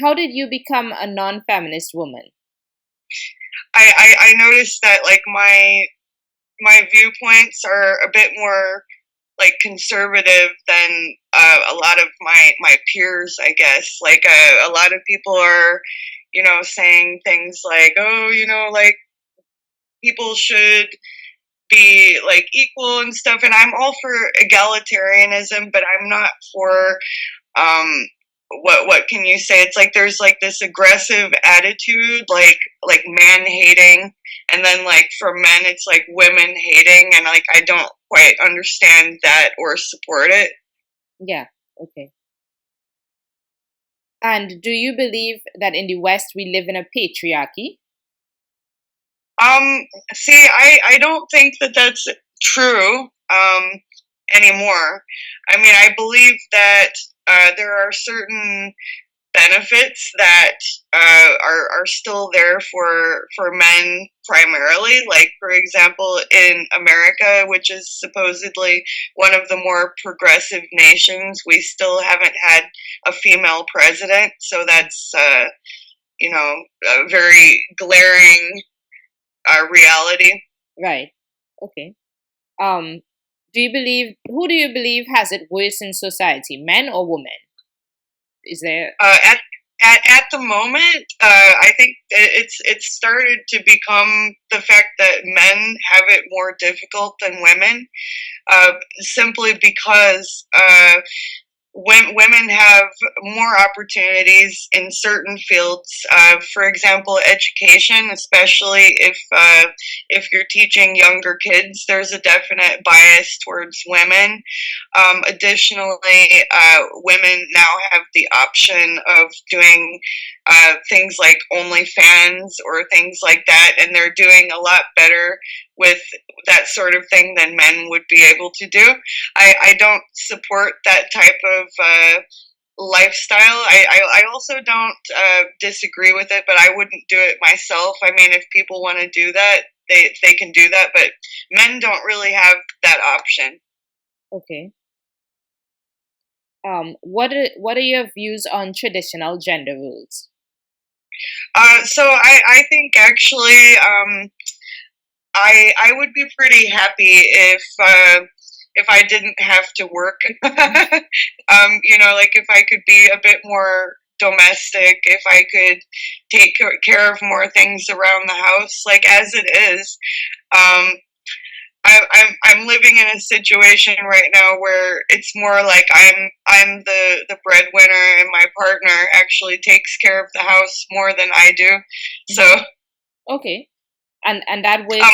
how did you become a non-feminist woman? I noticed that like my viewpoints are a bit more like conservative than a lot of my peers, I guess. Like a lot of people are, saying things like, oh, like people should be like equal and stuff, and I'm all for egalitarianism, but I'm not for um what can you say, it's like there's like this aggressive attitude, like man hating, and then like for men it's like women hating, and like I don't quite understand that or support it. Yeah, okay. And do you believe that in the West we live in a patriarchy? um See, I don't think that that's true anymore. I mean, I believe that there are certain benefits that are still there for men primarily. Like for example, in America, which is supposedly one of the more progressive nations, we still haven't had a female president. So that's a very glaring reality. Right. Okay. Um, who do you believe has it worse in society, men or women? Is there Uh, at at the moment, I think it's started to become the fact that men have it more difficult than women, simply because women have more opportunities in certain fields. For example, education, especially if you're teaching younger kids, there's a definite bias towards women. Additionally, women now have the option of doing things like OnlyFans or things like that, and they're doing a lot better with that sort of thing than men would be able to do. I don't support that type of lifestyle. I also don't disagree with it, but I wouldn't do it myself. I mean, if people want to do that, they can do that, but men don't really have that option. okay? What are your views on traditional gender roles? So I think actually I would be pretty happy if I didn't have to work. Like if I could be a bit more domestic, if I could take care of more things around the house, like as it is. Um, I'm living in a situation right now where it's more like I'm the breadwinner, and my partner actually takes care of the house more than I do. So Mhm. Okay, and that works. Yeah,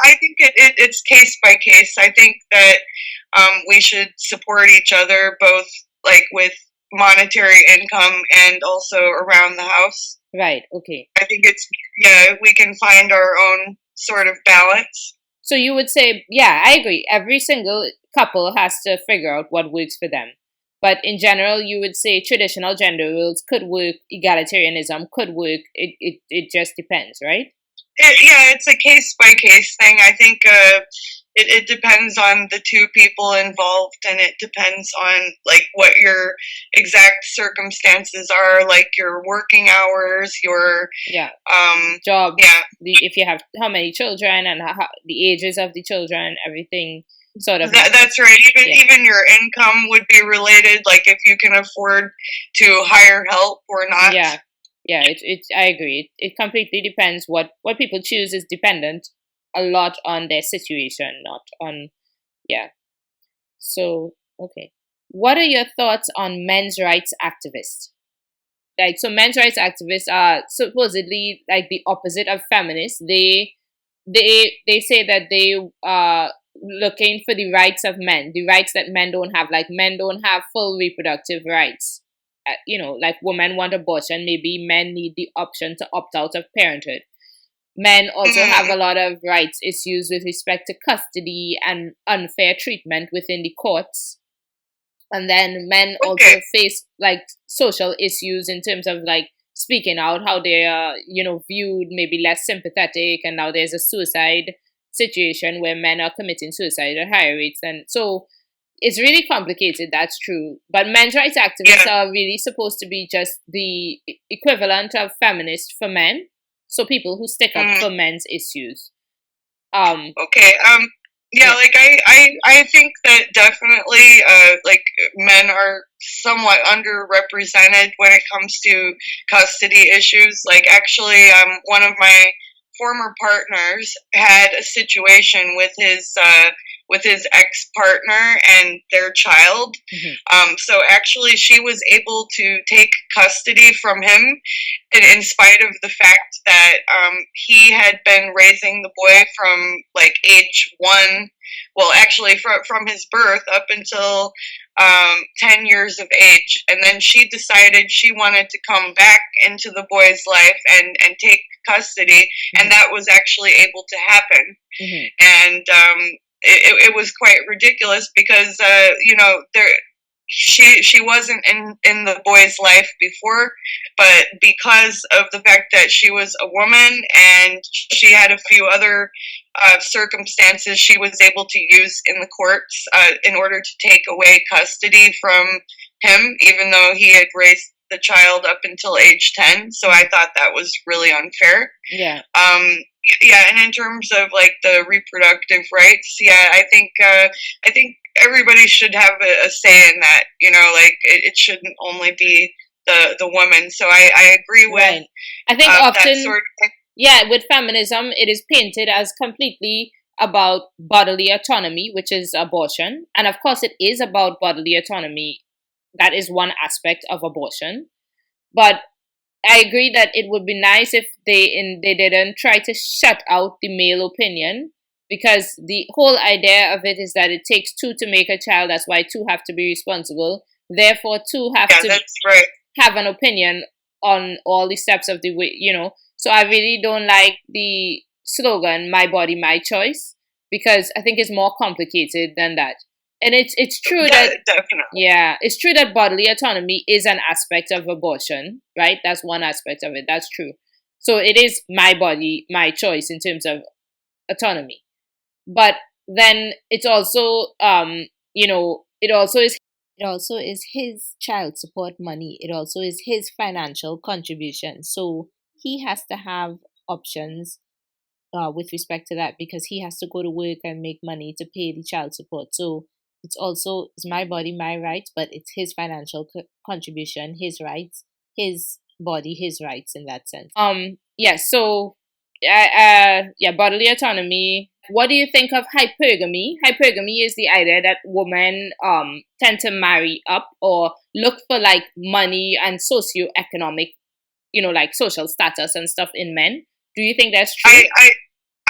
I think it's case by case. I think that we should support each other both like with monetary income and also around the house. right. Okay. I think it's, yeah, we can find our own sort of balance. So you would say, yeah, I agree. Every single couple has to figure out what works for them. But in general, you would say traditional gender roles could work, egalitarianism could work. It just depends, right? Yeah, it's a case by case thing. I think it depends on the two people involved, and it depends on like what your exact circumstances are, like your working hours, your Yeah. yeah. Jobs, if you have how many children and the ages of the children, everything sort of That's matters. right. Even Yeah. even your income would be related, like if you can afford to hire help or not. Yeah. Yeah, I agree. It completely depends. What people choose is dependent a lot on their situation, not on, yeah. So, okay. What are your thoughts on men's rights activists? Like, so men's rights activists are supposedly like the opposite of feminists. They say that they are looking for the rights of men, the rights that men don't have. Like men don't have full reproductive rights. Like women want abortion, maybe men need the option to opt out of parenthood. Men also have Mm, a lot of rights issues with respect to custody and unfair treatment within the courts. And then men okay. also face like social issues in terms of like speaking out, how they are, viewed maybe less sympathetic, and now there's a suicide situation where men are committing suicide at higher rates. And so it's really complicated, that's true. But men's rights activists are really supposed to be just the equivalent of feminists for men. So people who stick up for men's issues. Okay. Yeah, like I think that definitely like men are somewhat underrepresented when it comes to custody issues. Like actually one of my former partners had a situation with his ex-partner and their child. So actually she was able to take custody from him in spite of the fact that he had been raising the boy from like age 1, well actually from his birth up until 10 years of age, and then she decided she wanted to come back into the boy's life and take custody, and that was actually able to happen. And it was quite ridiculous because you know, she wasn't in the boy's life before, but because of the fact that she was a woman and she had a few other circumstances she was able to use in the courts in order to take away custody from him, even though he had raised the child up until age 10. So I thought that was really unfair. Yeah. Yeah, and in terms of like the reproductive rights, yeah, I think everybody should have a say in that. You know, like it shouldn't only be the woman. So I agree with right. I think often that sort of thing. Yeah, with feminism, it is painted as completely about bodily autonomy, which is abortion, and of course, it is about bodily autonomy. That is one aspect of abortion, but I agree that it would be nice if they didn't try to shut out the male opinion, because the whole idea of it is that it takes two to make a child. That's why two have to be responsible. Therefore, two have to that's right. have an opinion on all the steps of the way, you know. So I really don't like the slogan "My body, my choice," because I think it's more complicated than that. And it's true that definitely. Yeah, it's true that bodily autonomy is an aspect of abortion, right? That's one aspect of it. That's true. So it is my body, my choice in terms of autonomy. But then it's also you know, it also is his child support money. It also is his financial contribution. So he has to have options with respect to that, because he has to go to work and make money to pay the child support. So it's my body, my rights, but it's his financial contribution, his rights, his body, his rights in that sense. Yeah. So, yeah, bodily autonomy. What do you think of hypergamy? Hypergamy is the idea that women tend to marry up or look for like money and socioeconomic, you know, like social status and stuff in men. Do you think that's true?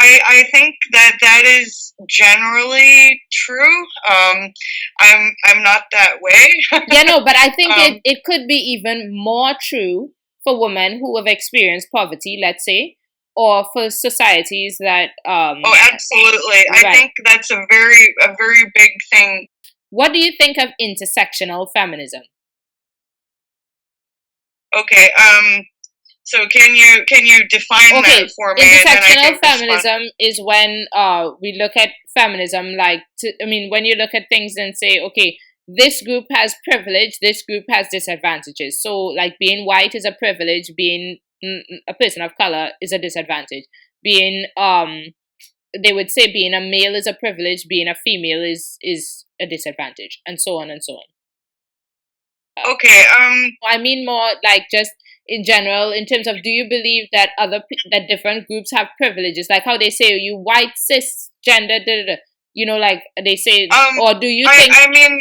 I think that is generally true. I'm not that way. Yeah, no, but I think it could be even more true for women who have experienced poverty, let's say, or for societies that oh, absolutely. Right. I think that's a very big thing. What do you think of intersectional feminism? Okay, so can you define that for me? Intersectional feminism is when we look at feminism like, when you look at things and say, okay, this group has privilege, this group has disadvantages. So like being white is a privilege, being a person of color is a disadvantage. Being they would say being a male is a privilege, being a female is a disadvantage, and so on and so on. Okay. I mean more like just in general, in terms of, do you believe that that different groups have privileges, like how they say you white cisgender, you know, like they say, or do you think? I mean,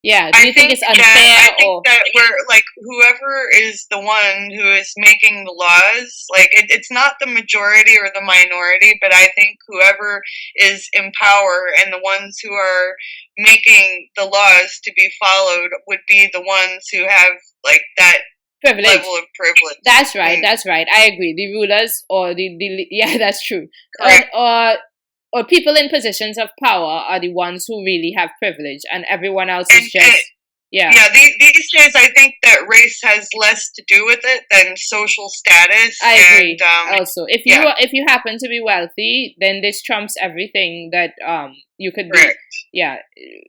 yeah. Do you think it's unfair? Yeah, I think that we're like whoever is the one who is making the laws, like it's not the majority or the minority, but I think whoever is in power and the ones who are making the laws to be followed would be the ones who have like that privilege. Level of privilege. That's right. That's right. I agree. The rulers or the yeah, that's true. Correct. Or people in positions of power are the ones who really have privilege, and everyone else is just Yeah. Yeah, these days I think that race has less to do with it than social status. I And agree. Also, yeah, if you happen to be wealthy, then this trumps everything that you could be. correct. Yeah,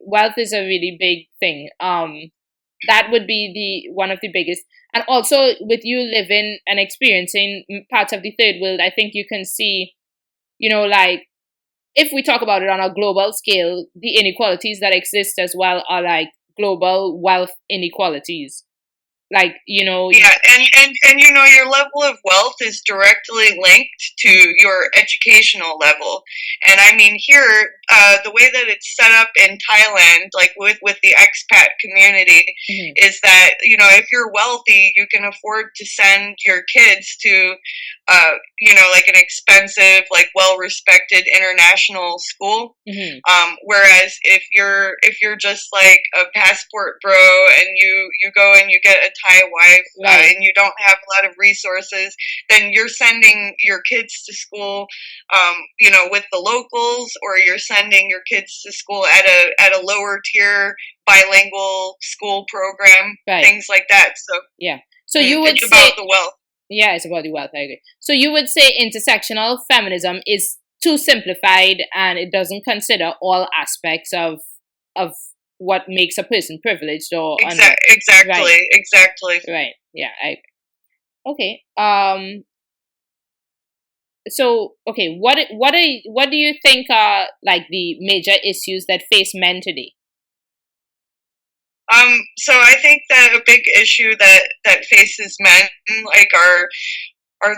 wealth is a really big thing. That would be the one of the biggest. And also, with you living and experiencing parts of the third world, I think you can see, like, if we talk about it on a global scale, the inequalities that exist as well are like global wealth inequalities. Like, Yeah, and your level of wealth is directly linked to your educational level. And I mean here, the way that it's set up in Thailand, like with the expat community, mhm, is that if you're wealthy, you can afford to send your kids to, like an expensive, like well respected international school. mhm, Whereas if you're just like a passport bro and you go and you get a Thai wife, right, and you don't have a lot of resources, then you're sending your kids to school, with the locals, or you're sending your kids to school at a lower tier bilingual school program, right, things like that. So yeah. So you would it's say, about the wealth. yeah, it's about the wealth. I agree. So you would say intersectional feminism is too simplified and it doesn't consider all aspects of what makes a person privileged or under. Right, Exactly. right. Yeah, I agree. Okay. So okay, what do you think are like the major issues that face men today? So I think that a big issue that faces men, like, are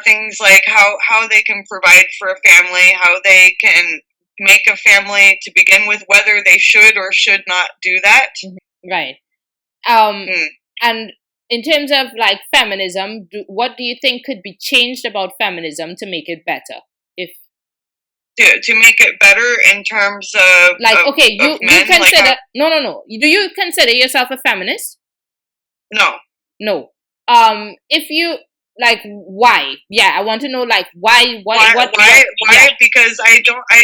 things like how they can provide for a family, how they can make a family to begin with, whether they should or should not do that. Mhm. Right. Um, Mm. and in terms of like feminism, what do you think could be changed about feminism to make it better? If To make it better in terms of like, okay, of you men, like how consider no. Do you consider yourself a feminist? no. No. If you like, why? Yeah, I want to know like why. What? Yeah. Why? Because I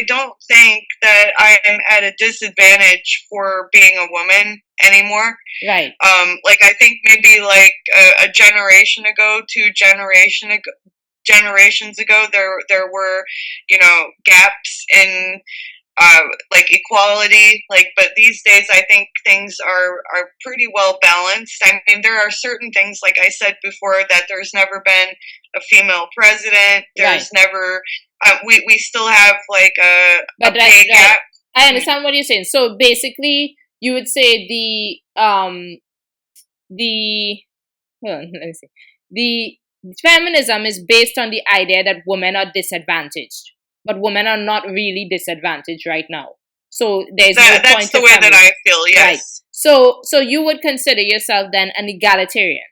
don't think that I am at a disadvantage for being a woman anymore. Right. Like, I think maybe like a generation ago, generations ago, there were, gaps in, uh, like, equality. Like, but these days, I think things are pretty well balanced. I mean, there are certain things, like I said before, that there's never been a female president. Right. There's never. We still have like a But pay right. gap. I Mm. understand what you're saying. So basically, you would say the hold on, let me see. The feminism is based on the idea that women are disadvantaged, but women are not really disadvantaged right now. So there's no That's point the to way that feminism, I feel. right? Yes, So you would consider yourself then an egalitarian,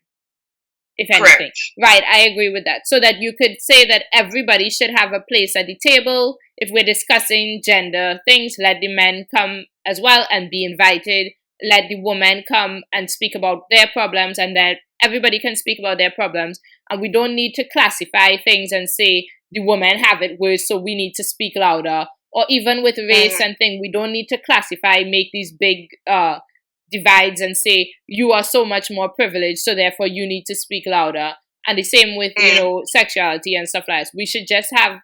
if anything. correct. Right, I agree with that. So that you could say that everybody should have a place at the table. If we're discussing gender things, let the men come as well and be invited. Let the women come and speak about their problems, and then everybody can speak about their problems. And we don't need to classify things and say the women have it worse, so we need to speak louder. Or even with race Hmm. and thing, we don't need to classify, make these big divides and say you are so much more privileged, so therefore you need to speak louder. And the same with sexuality and stuff like that. We should just have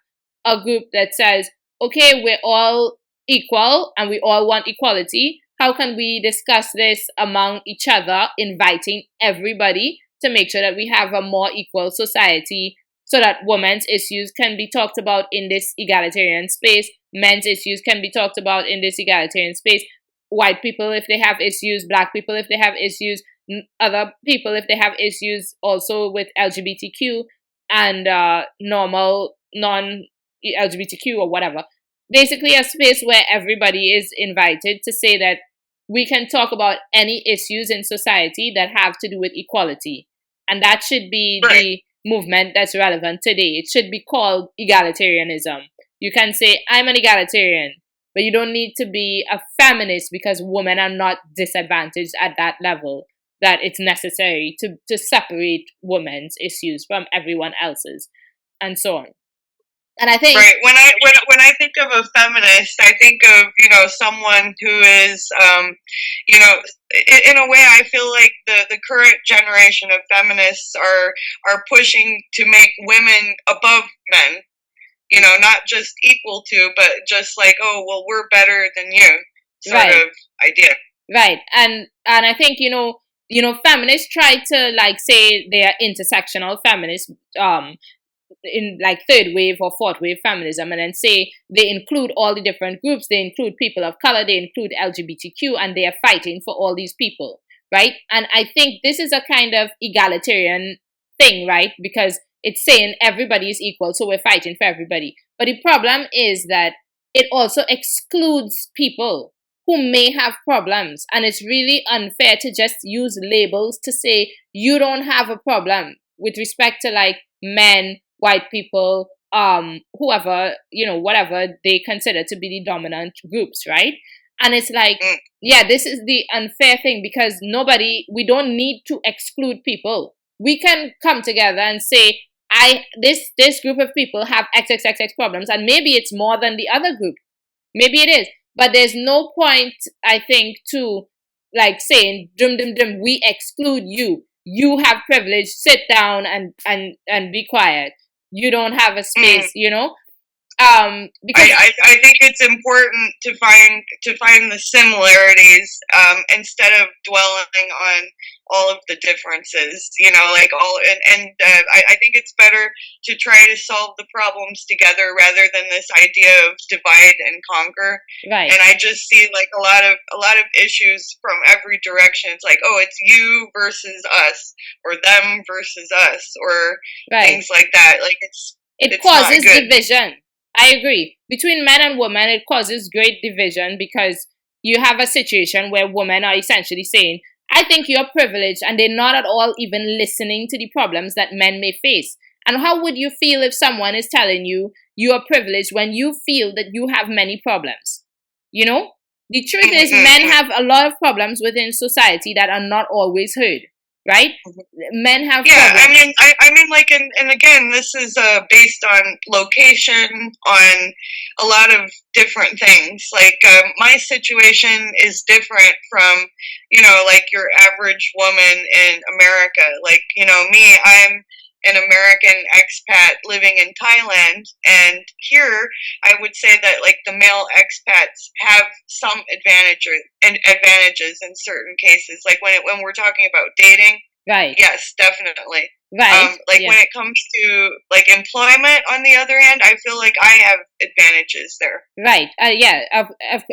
a group that says, okay, we're all equal and we all want equality. How can we discuss this among each other, inviting everybody to make sure that we have a more equal society, so that women's issues can be talked about in this egalitarian space, men's issues can be talked about in this egalitarian space, white people if they have issues, black people if they have issues, other people if they have issues also with LGBTQ, and normal non LGBTQ or whatever. Basically, a space where everybody is invited to say that we can talk about any issues in society that have to do with equality. And that should be Right. the movement that's relevant today. It should be called egalitarianism. You can say, I'm an egalitarian, but you don't need to be a feminist because women are not disadvantaged at that level, that it's necessary to separate women's issues from everyone else's, and so on. And I think, Right. When I think of a feminist, I think of someone who is, you know in a way, I feel like the current generation of feminists are pushing to make women above men. Not just equal to, but just like, oh, well, we're better than you, sort Right. of idea. Right. And I think, feminists try to like say they are intersectional feminists, in like third wave or fourth wave feminism, and then say they include all the different groups, they include people of color, they include LGBTQ, and they are fighting for all these people, right? And I think this is a kind of egalitarian thing, right? Because it's saying everybody is equal, so we're fighting for everybody. But the problem is that it also excludes people who may have problems, and it's really unfair to just use labels to say you don't have a problem with respect to like men, white people, whoever, whatever they consider to be the dominant groups, right? And it's like, yeah, this is the unfair thing, because we don't need to exclude people. We can come together and say, this group of people have XXXX problems, and maybe it's more than the other group. Maybe it is. But there's no point, I think, to like saying, dum dum dum, we exclude you. You have privilege, sit down and be quiet. You don't have a space, because I think it's important to find the similarities, instead of dwelling on all of the differences. Like I think it's better to try to solve the problems together rather than this idea of divide and conquer. right, And I just see like a lot of issues from every direction. It's like, oh, it's you versus us, or them versus us, or right. things like that. Like It it's not causes good. division. I agree. Between men and women, it causes great division, because you have a situation where women are essentially saying, I think you're privileged, and they're not at all even listening to the problems that men may face. And how would you feel if someone is telling you you are privileged when you feel that you have many problems? The truth is, men have a lot of problems within society that are not always heard, right? Men have Yeah, problems. I mean, like, and again, this is based on location, on a lot of different things. Like, my situation is different from, like your average woman in America. Like, me, I'm an American expat living in Thailand, and here I would say that like the male expats have some advantages in certain cases. Like when we're talking about dating. Right. Yes, definitely. Right. Like Yeah. when it comes to like employment, on the other hand, I feel like I have advantages there. Right. Yeah.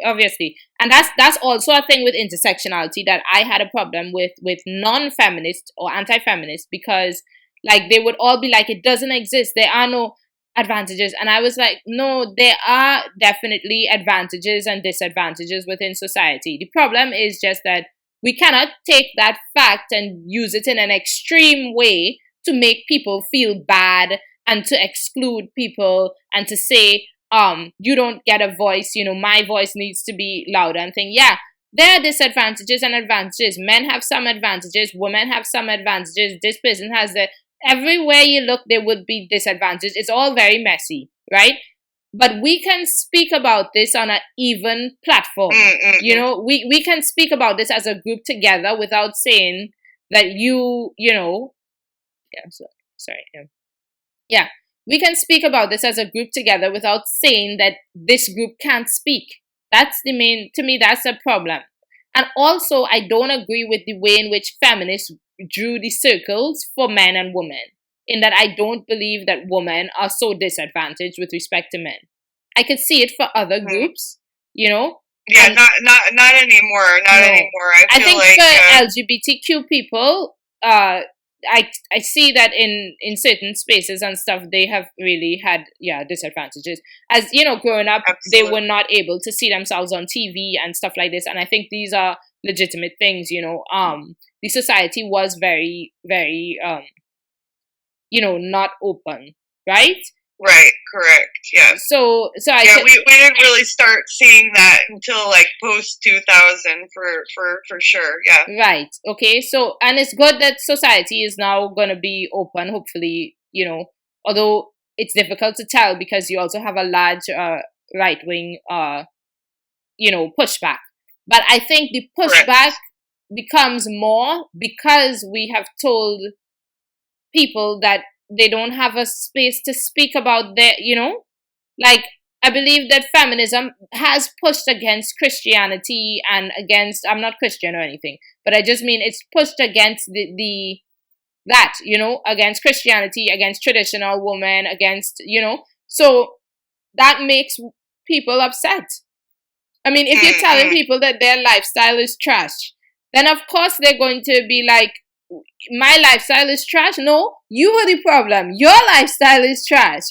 Obviously, and that's also a thing with intersectionality that I had a problem with non-feminist or anti-feminist, because like they would all be like, it doesn't exist. There are no advantages, and I was like, no, there are definitely advantages and disadvantages within society. The problem is just that we cannot take that fact and use it in an extreme way to make people feel bad and to exclude people and to say, you don't get a voice, my voice needs to be louder, and think, yeah, there are disadvantages and advantages. Men have some advantages, women have some advantages, this person has the, everywhere you look there would be disadvantages. It's all very messy, right? But we can speak about this on an even platform. We can speak about this as a group together without saying that yeah, sorry. Yeah, we can speak about this as a group together without saying that this group can't speak. That's to me, that's a problem. And also, I don't agree with the way in which feminists drew the circles for men and women, in that I don't believe that women are so disadvantaged with respect to men. I could see it for other groups, Yeah, and not anymore. Not no, anymore. I I feel think like for LGBTQ people, I see that in certain spaces and stuff, they have really had disadvantages. As growing up, they were absolutely. not able to see themselves on TV and stuff like this, and I think these are legitimate things. The society was very, very not open, right? Right, correct. Yeah. So I Yeah, could, we didn't really start seeing that until like post 2000 for sure. Yeah. right. Okay. So, and it's good that society is now going to be open, hopefully, although it's difficult to tell because you also have a large right wing, pushback. But I think the pushback Correct. becomes more because we have told people that they don't have a space to speak about their, like, I believe that feminism has pushed against Christianity and against, I'm not Christian or anything, but I just mean it's pushed against against Christianity, against traditional women, against, so that makes people upset. I mean, if you're telling people that their lifestyle is trash, then of course they're going to be like, my lifestyle is trash. No, you are the problem. Your lifestyle is trash,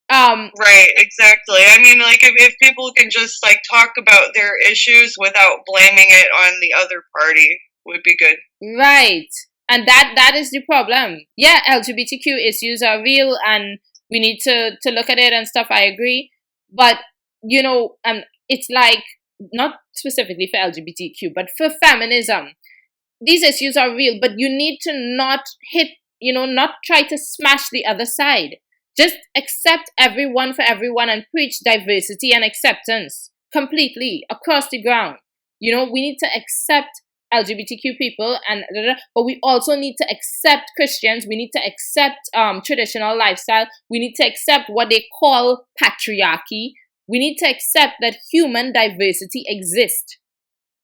Right, exactly. I mean, like, if people can just, like, talk about their issues without blaming it on the other party would be good. Right. And that is the problem. Yeah, LGBTQ issues are real and we need to look at it and stuff. I agree. But, it's like, not specifically for LGBTQ, but for feminism, these issues are real, but you need to not not try to smash the other side. Just accept everyone for everyone and preach diversity and acceptance completely across the ground. We need to accept LGBTQ people, but we also need to accept Christians. We need to accept traditional lifestyle. We need to accept what they call patriarchy. We need to accept that human diversity exists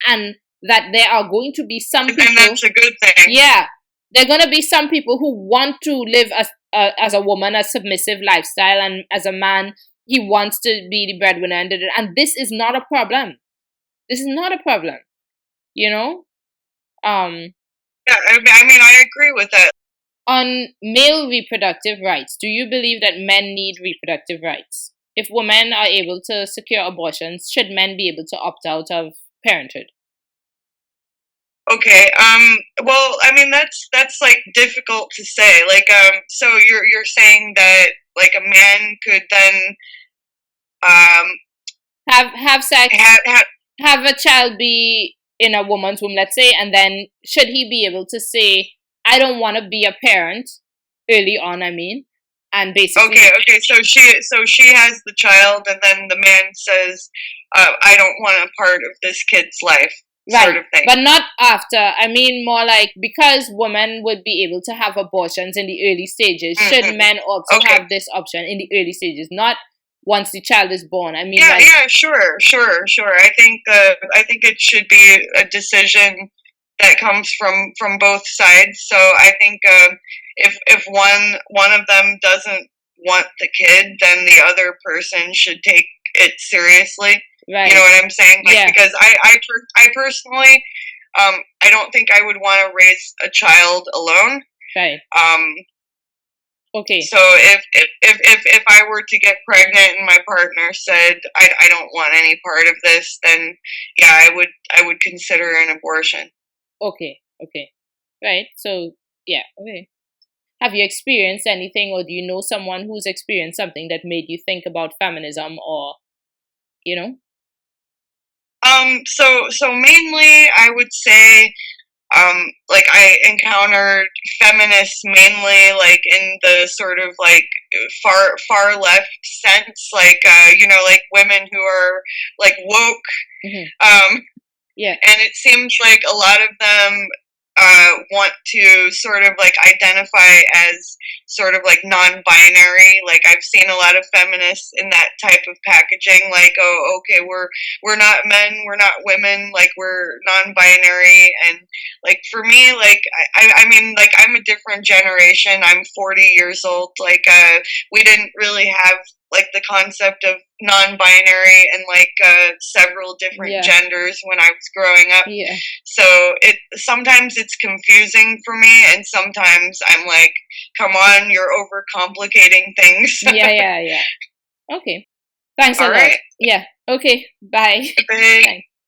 and that there are going to be some people. And that's a good thing. Yeah. There are going to be some people who want to live as a woman, a submissive lifestyle, and as a man, he wants to be the breadwinner. And this is not a problem. This is not a problem. Yeah, I mean, I agree with that. On male reproductive rights, do you believe that men need reproductive rights? If women are able to secure abortions, should men be able to opt out of parenthood? Okay. Well, I mean, that's like difficult to say. Like, so you're saying that like a man could then have sex, have a child be in a woman's womb, let's say, and then should he be able to say, I don't want to be a parent early on, I mean, and basically... Okay, so she has the child, and then the man says, I don't want a part of this kid's life, right, sort of thing. But not after. I mean, more like, because women would be able to have abortions in the early stages, should men also have this option in the early stages, not once the child is born? I mean, sure. I think it should be a decision that comes from both sides. So I think if one of them doesn't want the kid, then the other person should take it seriously. Right. You know what I'm saying? Like, because I personally, I don't think I would want to raise a child alone. Right. Okay. So if I were to get pregnant and my partner said I don't want any part of this, then yeah, I would consider an abortion. Okay. Right. So yeah. Okay. Have you experienced anything, or do you know someone who's experienced something that made you think about feminism, or So mainly I would say like I encountered feminists mainly like in the sort of like far left sense, like like women who are like woke. Yeah. And it seems like a lot of them want to sort of like identify as sort of like non-binary. Like I've seen a lot of feminists in that type of packaging, like, oh, okay, we're not men, we're not women, like we're non-binary. And like for me, like I mean, like I'm a different generation. I'm 40 years old. Like we didn't really have like the concept of non-binary and like several different genders when I was growing up. Yeah. So sometimes it's confusing for me, and sometimes I'm like, come on, you're overcomplicating things. Yeah. Okay. Thanks a lot. Yeah. Okay. Bye. Bye. Thanks.